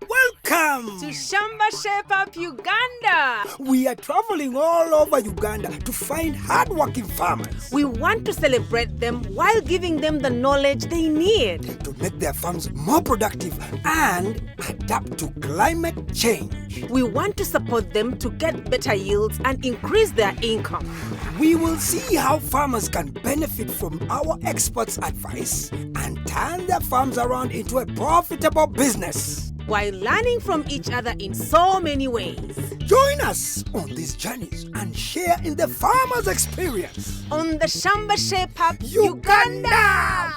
Welcome to Shamba Shape Up Uganda. We are traveling all over Uganda to find hardworking farmers. We want to celebrate them while giving them the knowledge they need to make their farms more productive and adapt to climate change. We want to support them to get better yields and increase their income. We will see how farmers can benefit from our experts' advice and turn their farms around into a profitable business, while learning from each other in so many ways. Join us on these journeys and share in the farmers' experience on the Shamba Shape Up Uganda.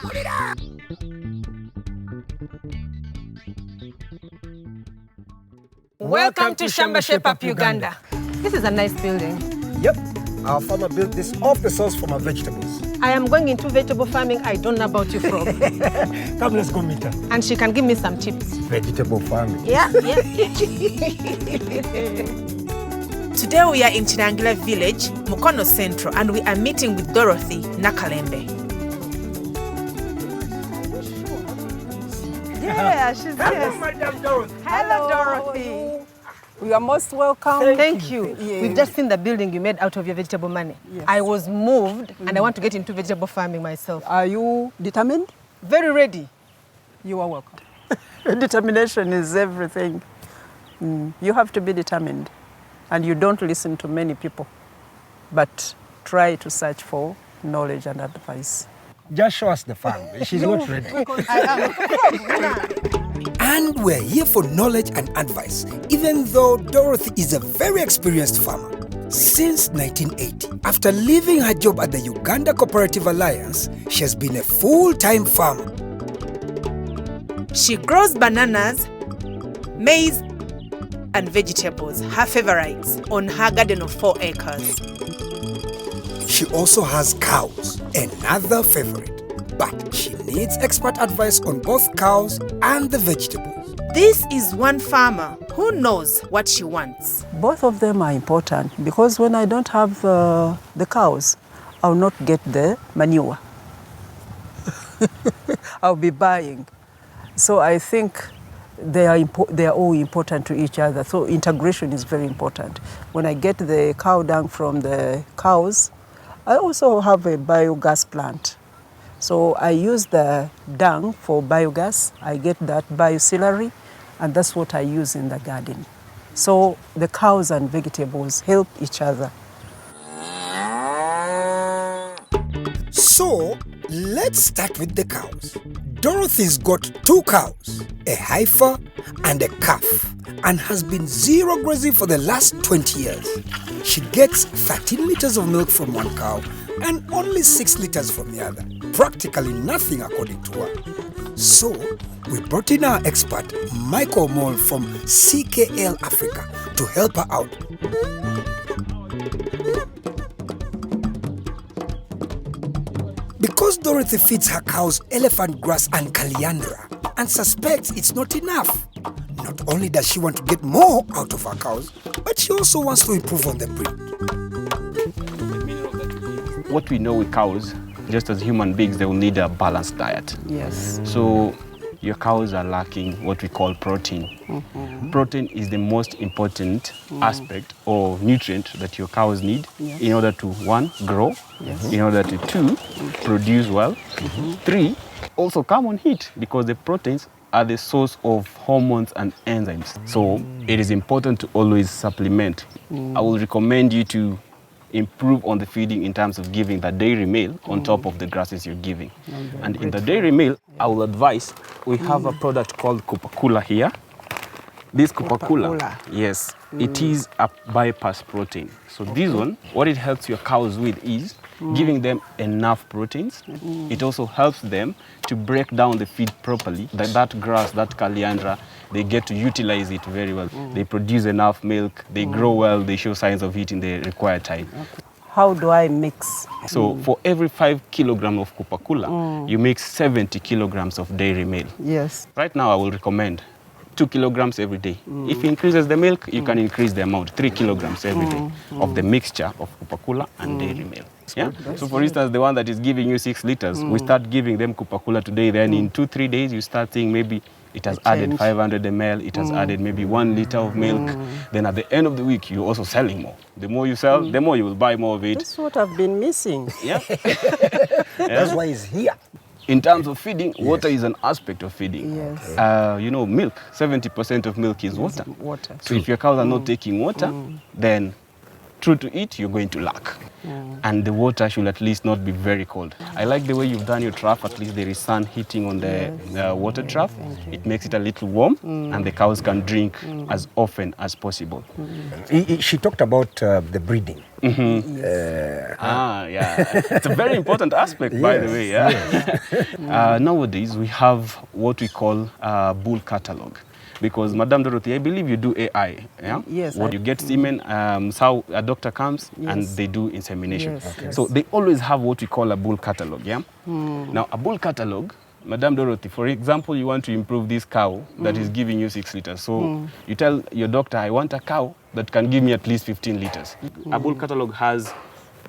Welcome to Shamba Shape Up Uganda. This is a nice building. Yep, our farmer built this off the source from our vegetables. I am going into vegetable farming I don't know about you from. Come, let's go meet her. And she can give me some tips. Vegetable farming. Yeah. Today we are in Kirangira Village, Mukono Central, and we are meeting with Dorothy Nakalembe. Yeah, she's here. Hello, Madam Dorothy. Hello, Dorothy. You are most welcome. Thank you. Yes. We've just seen the building you made out of your vegetable money. Yes. I was moved and I want to get into vegetable farming myself. Are you determined? Very ready. You are welcome. Determination is everything. You have to be determined. And you don't listen to many people, but try to search for knowledge and advice. Just show us the farm. She's not ready. I am. And we're here for knowledge and advice, even though Dorothy is a very experienced farmer. Since 1980, after leaving her job at the Uganda Cooperative Alliance, she has been a full-time farmer. She grows bananas, maize, and vegetables, her favorites, on her garden of 4 acres. She also has cows, another favorite. But she needs expert advice on both cows and the vegetables. This is one farmer who knows what she wants. Both of them are important because when I don't have the cows, I'll not get the manure. I'll be buying. So I think they are all important to each other. So integration is very important. When I get the cow dung from the cows, I also have a biogas plant. So I use the dung for biogas. I get that biosalary, and that's what I use in the garden. So the cows and vegetables help each other. So let's start with the cows. Dorothy's got 2 cows, a heifer and a calf, and has been zero grazing for the last 20 years. She gets 13 liters of milk from one cow and only 6 liters from the other. Practically nothing according to her. So we brought in our expert, Michael Moll from CKL Africa, to help her out. Because Dorothy feeds her cows elephant grass and caliandra and suspects it's not enough, not only does she want to get more out of her cows, but she also wants to improve on the breed. What we know with cows, just as human beings, they will need a balanced diet. Yes. So your cows are lacking what we call protein. Mm-hmm. Protein is the most important aspect or nutrient that your cows need in order to, 1, grow, in order to, 2, produce well, 3, also come on heat, because the proteins are the source of hormones and enzymes. So it is important to always supplement. I will recommend you to improve on the feeding in terms of giving the dairy meal on top of the grasses you're giving. And in the dairy meal, I will advise, we have a product called Kupakula here. This Kupakula, yes, it is a bypass protein. So this one, what it helps your cows with is giving them enough proteins. It also helps them to break down the feed properly. That grass, that caliandra, they get to utilize it very well. They produce enough milk, they grow well, they show signs of it in the required time. How do I mix? So for every 5 kilograms of Kupakula, you make 70 kilograms of dairy meal. Yes. Right now I will recommend 2 kilograms every day. If he increases the milk, you can increase the amount, 3 kilograms every day of the mixture of Kupakula and dairy meal. Yeah? So for instance, the one that is giving you 6 liters, we start giving them Kupakula today, then in 2-3 days, you start seeing maybe It has added 500 ml, it has added maybe 1 liter of milk. Then at the end of the week, you're also selling more. The more you sell, the more you will buy more of it. That's what I've been missing. Yeah. That's why he's here. In terms of feeding, water is an aspect of feeding. Yes. You know, milk, 70% of milk is water. Water. So if your cows are not taking water, then true to it, you're going to lack. And the water should at least not be very cold. I like the way you've done your trough. At least there is sun hitting on the water trough. It makes it a little warm, and the cows can drink as often as possible. She talked about the breeding. Yeah. It's a very important aspect, by the way. Yeah. Nowadays, we have what we call a bull catalog. Because, Madam Dorothy, I believe you do AI, yeah? Yes. What you get semen, how a doctor comes and they do insemination. Yes. Okay. So they always have what we call a bull catalog, yeah? Now, a bull catalog, Madam Dorothy, for example, you want to improve this cow that is giving you 6 liters. So you tell your doctor, I want a cow that can give me at least 15 liters. A bull catalog has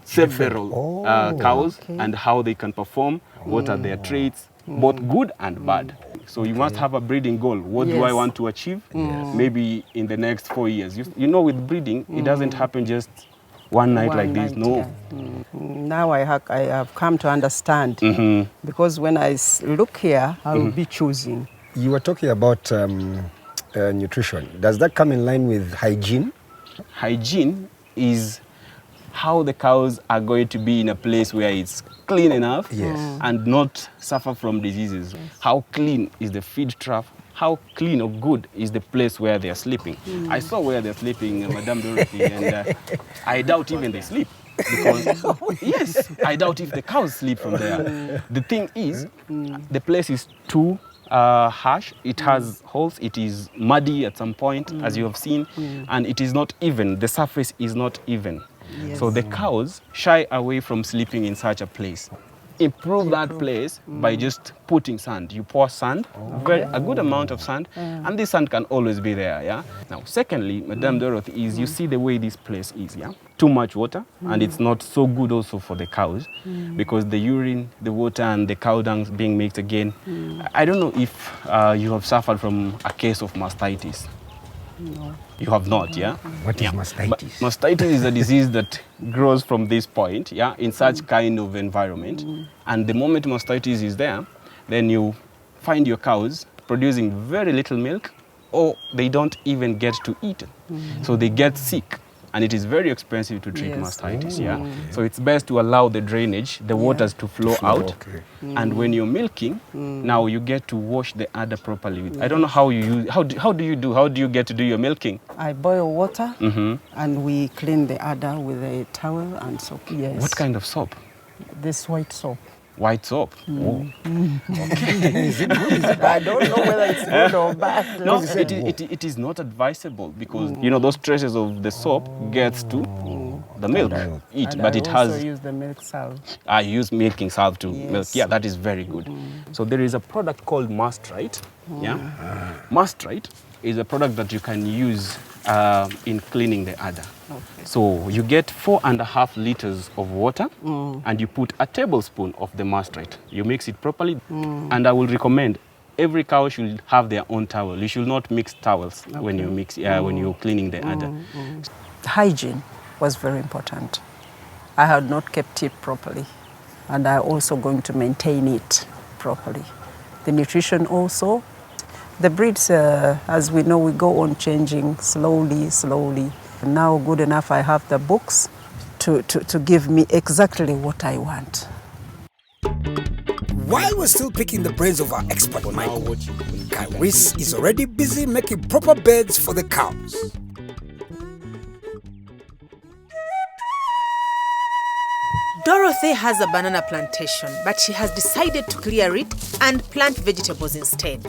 several cows and how they can perform, what are their traits, both good and bad. So you must have a breeding goal. What do I want to achieve? Maybe in the next 4 years. You know, with breeding, it doesn't happen just one night like this. No. Now I have come to understand. Because when I look here, I will be choosing. You were talking about nutrition. Does that come in line with hygiene? Hygiene is how the cows are going to be in a place where it's clean enough and not suffer from diseases. How clean is the feed trough? How clean or good is the place where they are sleeping? I saw where they're sleeping, Madame Dorothy, and I doubt even they sleep. Because, yes, I doubt if the cows sleep from there. The thing is, the place is too harsh. It has holes. It is muddy at some point, as you have seen, and it is not even. The surface is not even. So the cows shy away from sleeping in such a place. Improve that place by just putting sand. You pour sand, a good amount of sand, and this sand can always be there, yeah? Now, secondly, Madame Dorothy, is you see the way this place is, yeah? Too much water, and it's not so good also for the cows, because the urine, the water, and the cow dung being mixed again. I don't know if you have suffered from a case of mastitis. No. You have not, yeah? What is mastitis? Mastitis is a disease that grows from this point, yeah, in such kind of environment. And the moment mastitis is there, then you find your cows producing very little milk, or they don't even get to eat. So they get sick. And it is very expensive to treat mastitis, yeah? So it's best to allow the drainage, the waters to flow out. And when you're milking, now you get to wash the udder properly. I don't know how you use, how do you get to do your milking? I boil water and we clean the udder with a towel and soap. Yes. What kind of soap? This white soap. White soap? Oh. Is it good? Is it I bad? don't know whether it's good or bad. No, it is not advisable because, you know, those traces of the soap gets to the milk. And But it I has... also use the milk salve. I use milking salve to milk. Yes. Yeah, that is very good. So there is a product called Mastrite. Yeah, Mastrite is a product that you can use in cleaning the udder. So you get 4.5 liters of water and you put a tablespoon of the Mastrite. You mix it properly, and I will recommend every cow should have their own towel. You should not mix towels when you mix when you're cleaning the udder. Hygiene was very important. I had not kept it properly, and I'm also going to maintain it properly. The nutrition also. The breeds, as we know, we go on changing slowly. Now, good enough, I have the books to give me exactly what I want. While we're still picking the brains of our expert, Michael, Caris is already busy making proper beds for the cows. Dorothy has a banana plantation, but she has decided to clear it and plant vegetables instead.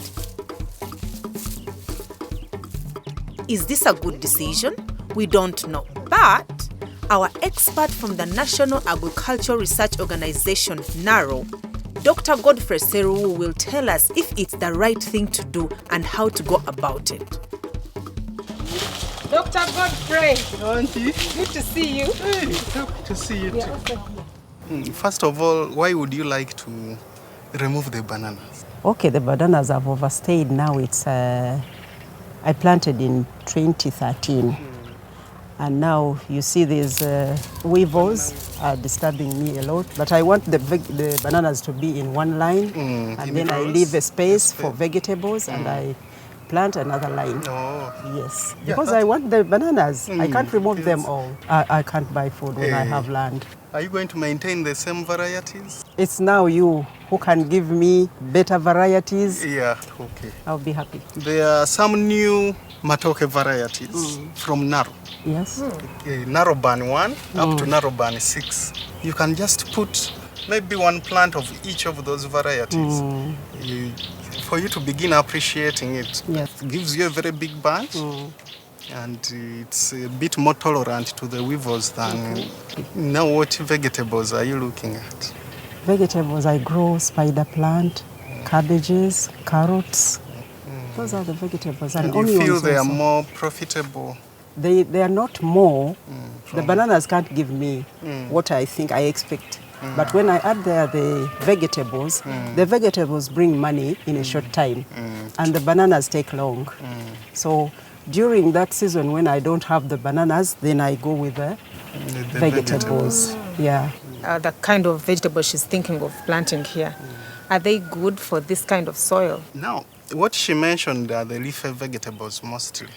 Is this a good decision? We don't know. But our expert from the National Agricultural Research Organization, NARO, Dr. Godfrey Seru, will tell us if it's the right thing to do and how to go about it. Dr. Godfrey, Auntie, good to see you. hey, happy to see you too. First of all, why would you like to remove the bananas? Okay, the bananas have overstayed now. I planted in 2013. And now you see these weevils are disturbing me a lot. But I want the bananas to be in one line, and then I leave a space for vegetables, and I plant another line. Oh. Yes, Yeah, because I want the bananas. I can't remove them yes. all. I can't buy food when I have land. Are you going to maintain the same varieties? It's now you who can give me better varieties. Yeah, okay. I'll be happy. There are some new matoke varieties from Naro. Yes. Naroban 1 up to Naroban 6. You can just put maybe one plant of each of those varieties. For you to begin appreciating it. Yes. It gives you a very big bunch. And it's a bit more tolerant to the weevils than... Now what vegetables are you looking at? Vegetables, I grow spider plant, cabbages, carrots. Those are the vegetables. And you onions feel they are also. more profitable? They are not more. The bananas can't give me what I think I expect. But when I add there the vegetables bring money in a short time. And the bananas take long. So during that season when I don't have the bananas, then I go with the vegetables. Yeah. The kind of vegetables she's thinking of planting here, are they good for this kind of soil? Now, what she mentioned are the leafy vegetables mostly.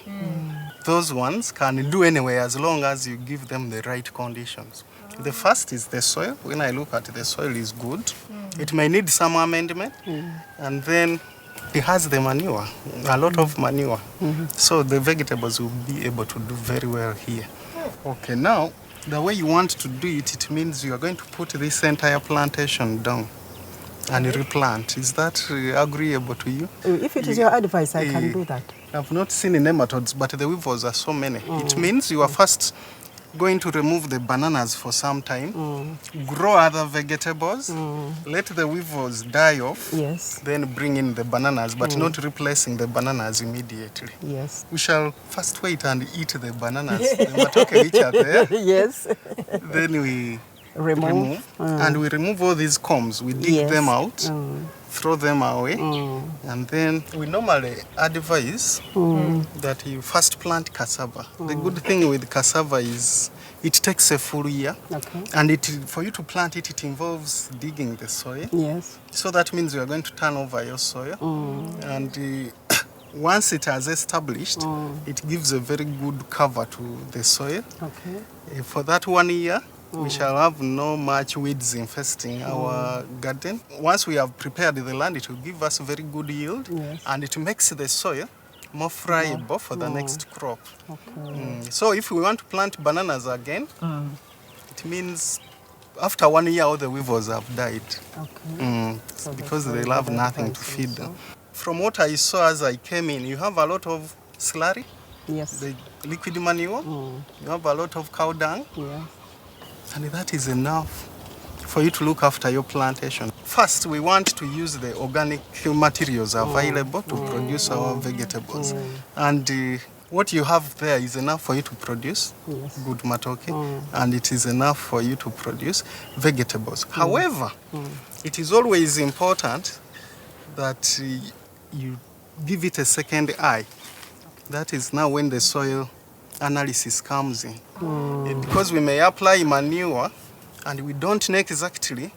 Those ones can do anyway as long as you give them the right conditions. The first is the soil. When I look at the soil is good. It may need some amendment. And then it has the manure, a lot of manure. So the vegetables will be able to do very well here. Okay, now, the way you want to do it, it means you are going to put this entire plantation down and replant. Is that agreeable to you? If it is your advice, I can do that. I've not seen nematodes, but the weevils are so many. It means you are first going to remove the bananas for some time, grow other vegetables, let the weevils die off, then bring in the bananas, but not replacing the bananas immediately. Yes. We shall first wait and eat the bananas, the matoke which are there. Yes. Then we remove. And we remove all these combs. We dig them out, throw them away, and then we normally advise that you first plant cassava. The good thing with cassava is it takes a full year, and for you to plant it, it involves digging the soil. Yes. So that means you are going to turn over your soil, and once it has established, it gives a very good cover to the soil. Okay. For that 1 year, we shall have no much weeds infesting our garden. Once we have prepared the land, it will give us very good yield, and it makes the soil more friable for the next crop. So if we want to plant bananas again, it means after 1 year all the weevils have died, so because they'll have nothing to feed them. From what I saw as I came in, you have a lot of slurry, the liquid manure, you have a lot of cow dung, and that is enough for you to look after your plantation. First, we want to use the organic materials available to produce our vegetables. And what you have there is enough for you to produce good matoke, and it is enough for you to produce vegetables. However, it is always important that you give it a second eye. That is now when the soil analysis comes in. Because we may apply manure and we don't know exactly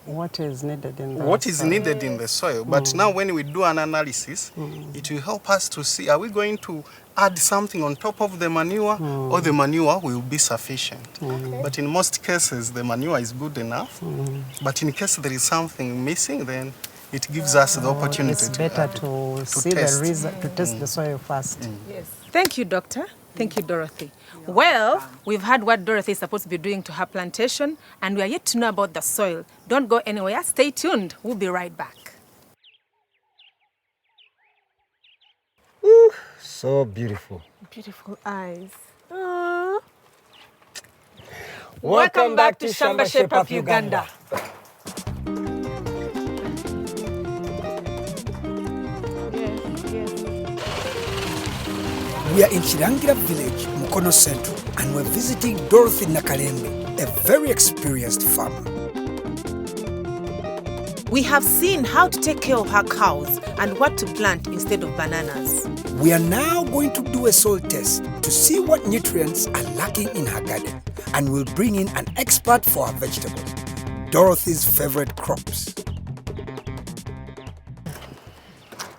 what is needed in the soil. But now when we do an analysis, it will help us to see, are we going to add something on top of the manure, or the manure will be sufficient. But in most cases, the manure is good enough. But in case there is something missing, then it gives us the opportunity it's better to see test. the result, to test the soil first. Yes. Thank you, Doctor. Thank you, Dorothy. Well, we've heard what Dorothy is supposed to be doing to her plantation, and we are yet to know about the soil. Don't go anywhere. Stay tuned. We'll be right back. Ooh, so beautiful. Beautiful eyes. Welcome back to Shamba, Shape of Uganda. We are in Kirangira Village, Mukono Central, and we're visiting Dorothy Nakalembe, a very experienced farmer. We have seen how to take care of her cows and what to plant instead of bananas. We are now going to do a soil test to see what nutrients are lacking in her garden, and we'll bring in an expert for her vegetables, Dorothy's favorite crops.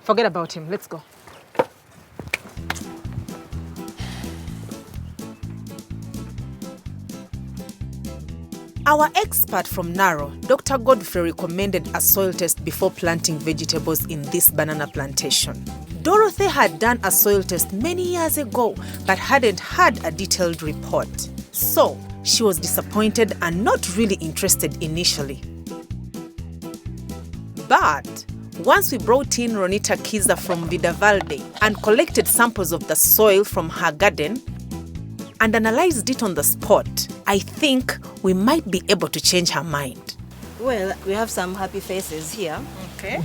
Forget about him. Let's go. Our expert from Narrow, Dr. Godfrey, recommended a soil test before planting vegetables in this banana plantation. Dorothy had done a soil test many years ago but hadn't had a detailed report. So, she was disappointed and not really interested initially. But once we brought in Ronita Kiza from Vidavalde and collected samples of the soil from her garden and analyzed it on the spot, I think we might be able to change her mind. Well, we have some happy faces here. Okay.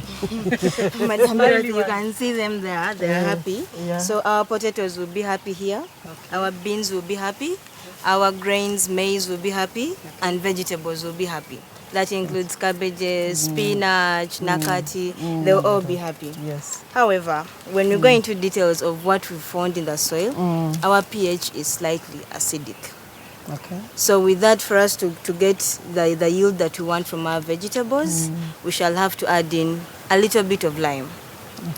Madam Dorothy, you can see them there. They're happy. Yeah. So our potatoes will be happy here. Okay. Our beans will be happy. Our grains, maize will be happy. And vegetables will be happy. That includes cabbages, spinach, nakati. They'll all be happy. Yes. However, when we go into details of what we found in the soil, our pH is slightly acidic. Okay. So with that, for us to get the yield that we want from our vegetables, we shall have to add in a little bit of lime,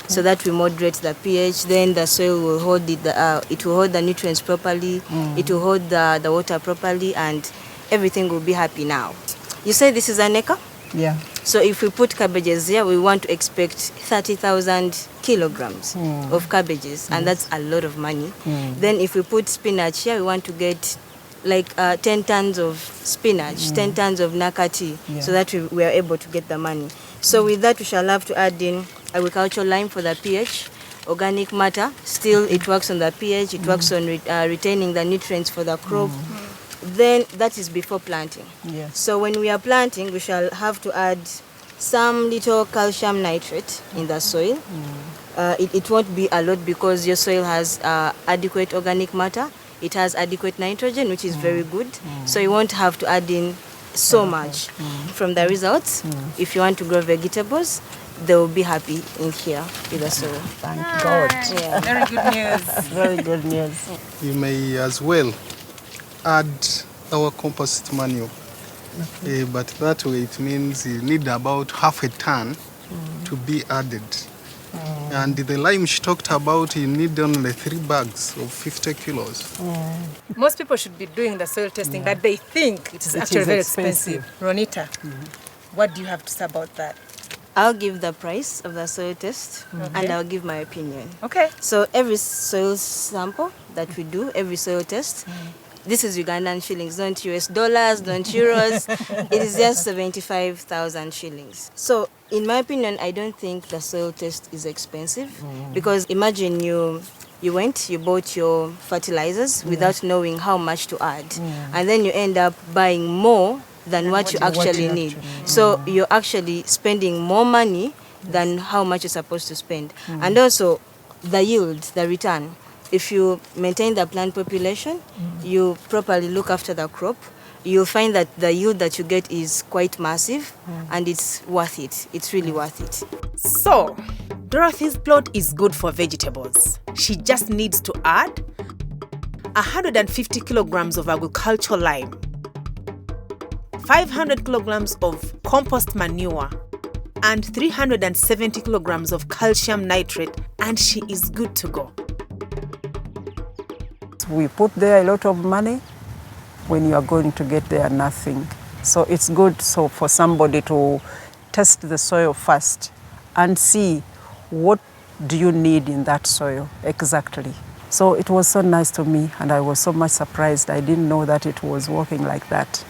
so that we moderate the pH. Then the soil will hold it. It will hold the nutrients properly. It will hold the water properly, and everything will be happy now. You say this is an acre? Yeah. So if we put cabbages here, we want to expect 30,000 kilograms of cabbages, and that's a lot of money. Then if we put spinach here, we want to get like 10 tons of spinach, 10 tons of nakati, so that we are able to get the money. So with that, we shall have to add in agricultural lime for the pH, organic matter, still it works on the pH, it works on retaining the nutrients for the crop. Then that is before planting. Yes. So when we are planting, we shall have to add some little calcium nitrate in the soil. It won't be a lot because your soil has adequate organic matter. It has adequate nitrogen, which is very good. So you won't have to add in so much. From the results, if you want to grow vegetables, they will be happy in here with the soil. Thank God. Yeah. Very good news. Very good news. You may as well add our compost manure. But that way it means you need about half a ton to be added. And the lime she talked about, you need only 3 bags of 50 kilos. Most people should be doing the soil testing, but they think it is actually very expensive. Ronita, what do you have to say about that? I'll give the price of the soil test and I'll give my opinion. Okay. So every soil sample that we do, every soil test, this is Ugandan shillings, not US dollars, not euros. It is just 75,000 shillings. So in my opinion, I don't think the soil test is expensive because imagine you bought your fertilizers without knowing how much to add. And then you end up buying more than what you actually need. So you're actually spending more money than how much you're supposed to spend. And also the yield, the return. If you maintain the plant population, you properly look after the crop, you'll find that the yield that you get is quite massive and it's worth it. It's really worth it. So, Dorothy's plot is good for vegetables. She just needs to add 150 kilograms of agricultural lime, 500 kilograms of compost manure, and 370 kilograms of calcium nitrate, and she is good to go. We put there a lot of money. When you are going to get there, nothing. So it's good for somebody to test the soil first and see what do you need in that soil exactly. So it was so nice to me and I was so much surprised. I didn't know that it was working like that.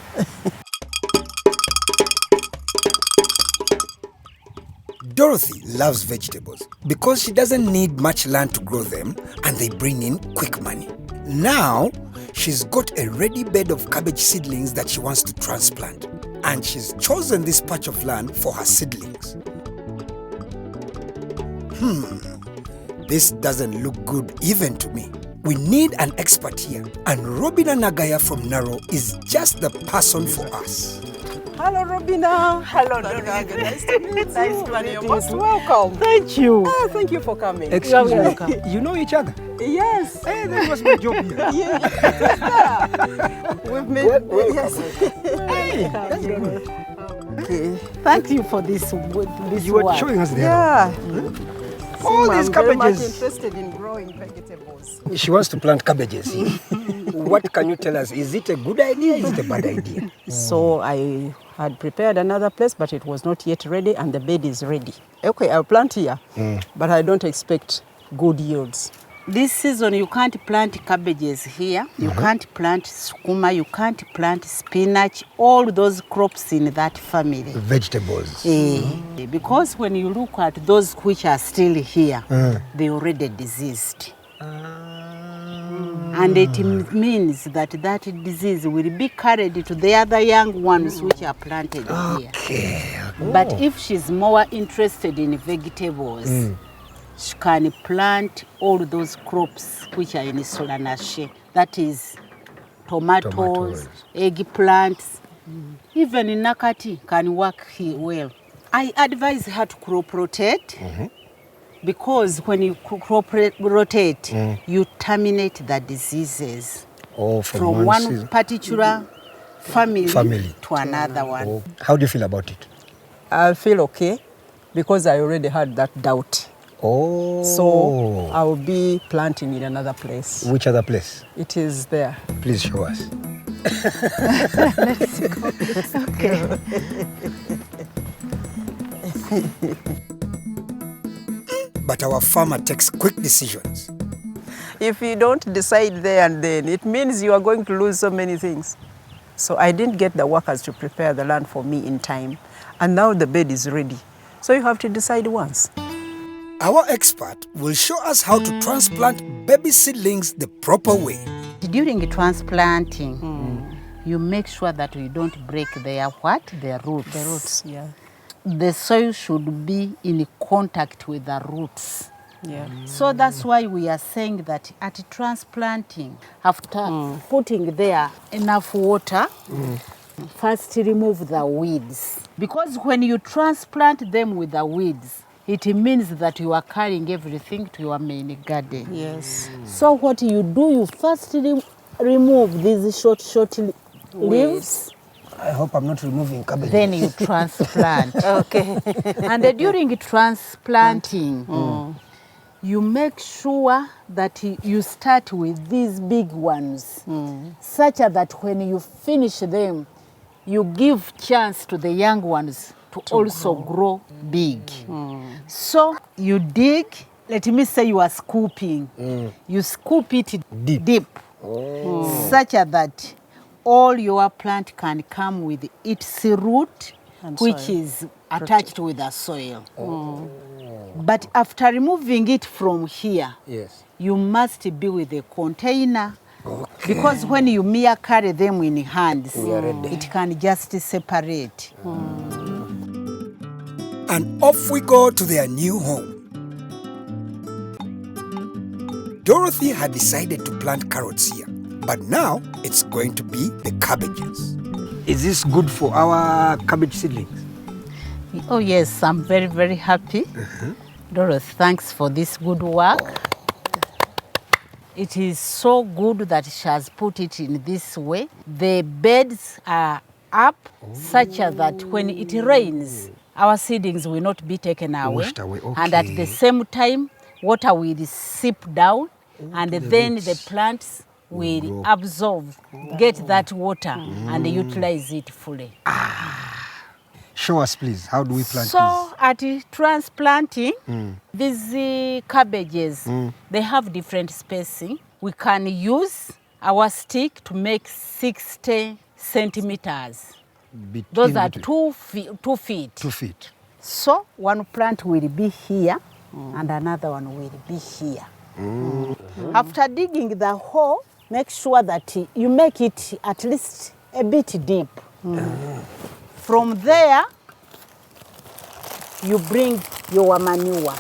Dorothy loves vegetables because she doesn't need much land to grow them and they bring in quick money. Now, she's got a ready bed of cabbage seedlings that she wants to transplant, and she's chosen this patch of land for her seedlings. This doesn't look good even to me. We need an expert here, and Robina Nagaya from Narrow is just the person for us. Hello, Robina. Hello, Dorothy. Dorothy. Nice to meet you. Nice to And meet you're you most too. welcome. Thank you. Thank you for coming. Excuse You're me, welcome. you know each other? Yes. Hey, that was my job here. We've met. Yes. Hey, that's good. Okay. Thank you for this You were work. showing us the Yeah. all these I'm very much cabbages. interested in growing vegetables. She wants to plant cabbages. What can you tell us? Is it a good idea? Is it a bad idea? So I had prepared another place, but it was not yet ready, and the bed is ready. Okay, I'll plant here, but I don't expect good yields. This season you can't plant cabbages here. You can't plant sukuma. You can't plant spinach. All those crops in that family. Vegetables. Because when you look at those which are still here, they already diseased. And it means that that disease will be carried to the other young ones which are planted here. But if she's more interested in vegetables, she can plant all those crops which are in Solanashe. That is tomatoes, eggplants, even nakati can work here well. I advise her to crop rotate. Because when you crop rotate, you terminate the diseases from one particular family to another one. Oh. How do you feel about it? I feel okay because I already had that doubt. Oh. So I will be planting in another place. Which other place? It is there. Please show us. Okay. But our farmer takes quick decisions. If you don't decide there and then, it means you are going to lose so many things. So I didn't get the workers to prepare the land for me in time. And now the bed is ready. So you have to decide once. Our expert will show us how to transplant baby seedlings the proper way. During transplanting, you make sure that you don't break their what? Their roots. The roots, yeah. The soil should be in contact with the roots. Yeah. So that's why we are saying that at transplanting, after putting there enough water, first remove the weeds. Because when you transplant them with the weeds, it means that you are carrying everything to your main garden. Yes. So what you do, you first remove these short leaves. I hope I'm not removing cabbage. Then you transplant. Okay. And during transplanting, you make sure that you start with these big ones, such that when you finish them, you give chance to the young ones to also grow big. So you dig, let me say you are scooping. You scoop it deep. Such that all your plant can come with its root, And which soil. is attached with the soil. But after removing it from here, Yes. you must be with a container. Because when you mere carry them in hands, it can just separate. And off we go to their new home. Dorothy had decided to plant carrots here, but now it's going to be the cabbages. Is this good for our cabbage seedlings? Oh yes, I'm very, very happy. Dorothy, thanks for this good work. It is so good that she has put it in this way. The beds are up such that when it rains, our seedlings will not be taken away. Washed away, And at okay. the same time, water will seep down, and then the plants will absorb, get that water, and utilize it fully. Show us, please. How do we plant So at transplanting, these cabbages, they have different spacing. We can use our stick to make 60 centimeters. these? Those are 2 feet. 2 feet. 2 feet. So one plant will be here and another one will be here. After digging the hole, make sure that you make it at least a bit deep. From there, you bring your manure.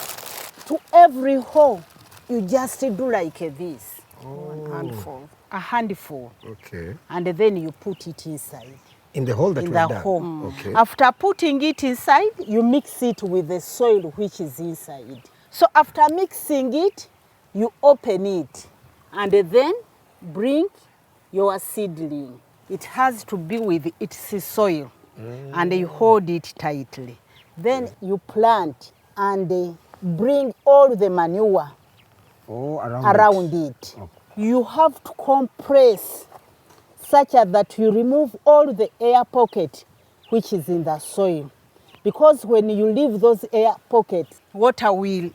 To every hole, you just do like this. Handful. A handful. Okay. And then you put it inside. In the hole that in we the have done. hole. Okay. After putting it inside, you mix it with the soil which is inside. So after mixing it, you open it and then bring your seedling. It has to be with its soil and you hold it tightly. Then you plant and bring all the manure around it. Okay. You have to compress such that you remove all the air pocket which is in the soil. Because when you leave those air pockets, water will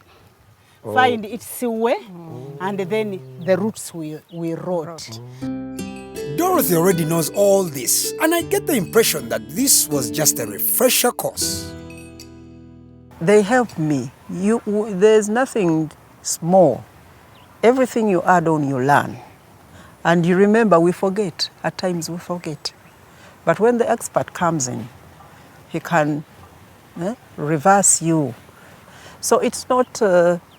find its way and then the roots will rot. Dorothy already knows all this, and I get the impression that this was just a refresher course. They help me. There's nothing small. Everything you add on, you learn. And you remember, we forget. At times we forget. But when the expert comes in, he can reverse you. So it's not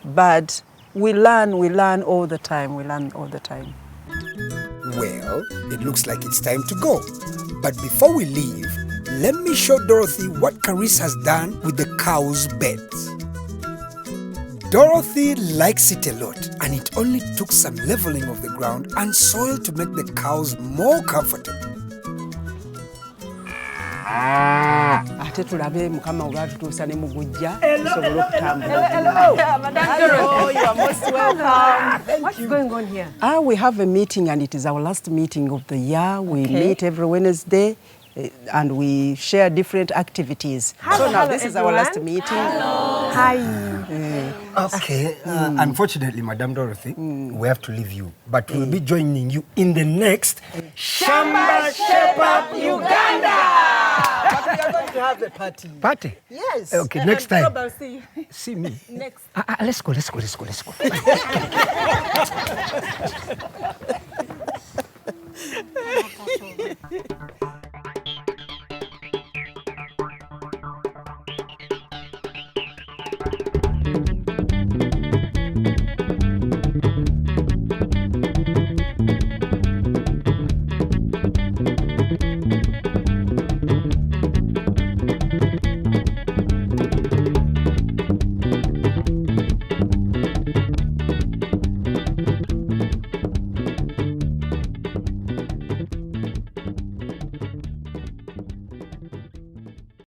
bad. We learn all the time. We learn all the time. Well, it looks like it's time to go. But before we leave, let me show Dorothy what Carissa has done with the cows' beds. Dorothy likes it a lot, and it only took some leveling of the ground and soil to make the cows more comfortable. Ate tulabe mukama obatutuusa ne mugujja tusobole okutambula. Hello, you are most welcome. What's going on here? We have a meeting, and it is our last meeting of the year. We meet every Wednesday and we share different activities. So now this is our last meeting. Hi. Okay, unfortunately, Madam Dorothy, we have to leave you. But we'll be joining you in the next Shamba Shape Up Uganda! But we are going to have a party. Party? Yes. Okay, next time. See you See me. next. Let's go.